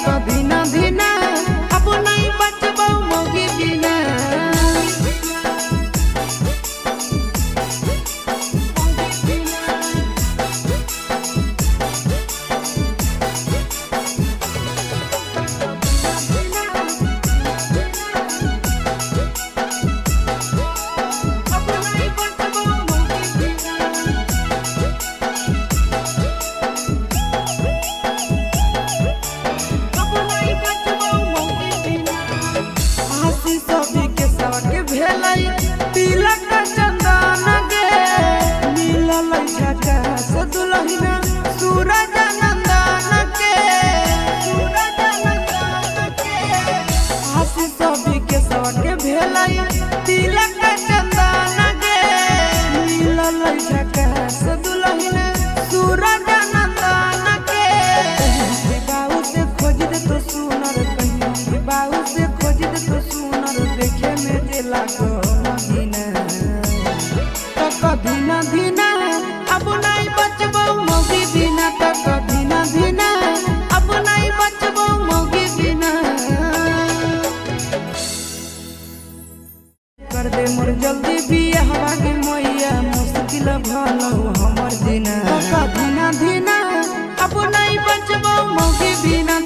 कभी ना धीना अब नहीं बचबो मोगी बिना। तिलक चंदन गे मिलल झकास दुल्हन सूरज नंदन के हंसी सभी के सबके भेलै तिलक चंदन गे मिलल झकास दुल्हन सूरज नंदन के। बाबू से खोज दे तो सुनर कहीं बाबू से खोज दे तो सुनर देखे में दिला को कभी ना धीना अब नहीं बचबो मोगी बिना। तो कभी ना धीना अब नहीं बचबो मोगी बिना। कर दे मोर जल्दी बियाह गे मैया मुश्किल भलो हमर दिना। तो कभी ना धीना अब नहीं बचबो मोगी बिना।